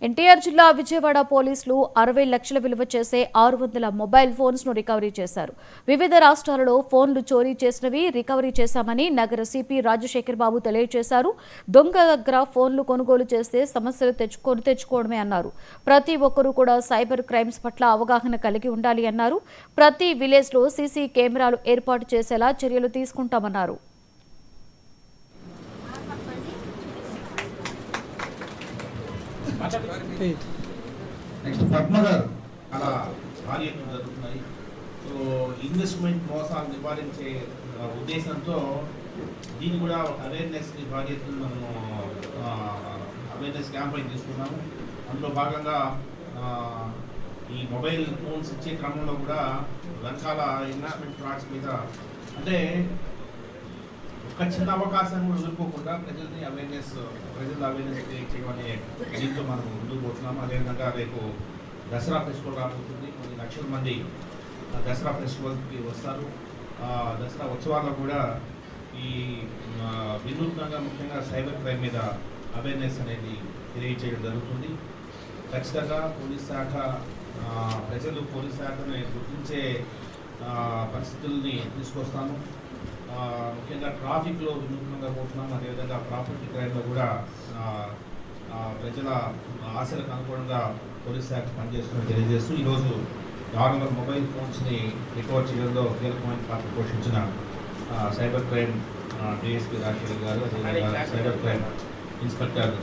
ఎన్టీఆర్ జిల్లా విజయవాడ పోలీసులు 60 లక్షల విలువ చేసే 600 మొబైల్ ఫోన్స్ ను రికవరీ చేశారు. వివిధ రాష్ట్రాలలో ఫోన్లు చోరీ చేసినవి రికవరీ చేశామని నగర సిపి రాజశేఖర్ బాబు తెలియజేశారు. దొంగ దగ్గర ఫోన్లు కొనుగోలు చేస్తే సమస్యలు తెచ్చుకోవడమే అన్నారు. ప్రతి ఒక్కరూ కూడా సైబర్ క్రైమ్స్ పట్ల అవగాహన కలిగి ఉండాలి అన్నారు. ప్రతి విలేజ్ లో సీసీ కెమెరాలు ఏర్పాటు చేసేలా చర్యలు తీసుకుంటామన్నారు. నెక్స్ట్ పద్మ గారు అలా భారీ ఎత్తున జరుగుతున్నాయి. సో ఇన్వెస్ట్మెంట్ మోసాలు నివారించే ఉద్దేశంతో దీన్ని కూడా అవేర్నెస్ భారీ ఎత్తున మనము అవేర్నెస్ క్యాంపెయిన్ తీసుకున్నాము. అందులో భాగంగా ఈ మొబైల్ ఫోన్స్ ఇచ్చే క్రమంలో కూడా రకాల ఇన్వెస్ట్మెంట్ ఫ్రాడ్స్ మీద అంటే ఒక చిన్న అవకాశం కూడా వదులుకోకుండా ప్రజల అవేర్నెస్ క్రియేట్ చేయమనే దీంతో మనం ముందుకు పోతున్నాము. అదేవిధంగా రేపు దసరా ఫెస్టివల్ రాబోతుంది. కొన్ని లక్షల మంది దసరా ఫెస్టివల్కి వస్తారు. దసరా ఉత్సవాల్లో కూడా ఈ వినూత్నంగా ముఖ్యంగా సైబర్ క్రైమ్ మీద అవేర్నెస్ అనేది తెలియజేయడం జరుగుతుంది. ఖచ్చితంగా పోలీస్ శాఖ ప్రజలు పోలీస్ శాఖని గుర్తించే పరిస్థితుల్ని తీసుకొస్తాము. ముఖ్యంగా ట్రాఫిక్లో వినూత్నంగా పోతున్నాం. అదేవిధంగా ప్రాపర్టీ క్రైమ్లో కూడా ప్రజల ఆశలకు అనుగుణంగా పోలీస్ శాఖ పనిచేస్తుందని తెలియజేస్తూ ఈరోజు 600 మొబైల్ ఫోన్స్ని రికవర్ చేయడంలో కీలకమైన పాత్ర పోషించిన సైబర్ క్రైమ్ డిఎస్పీ రాజశేఖర్ గారు, అదేవిధంగా సైబర్ క్రైమ్ ఇన్స్పెక్టర్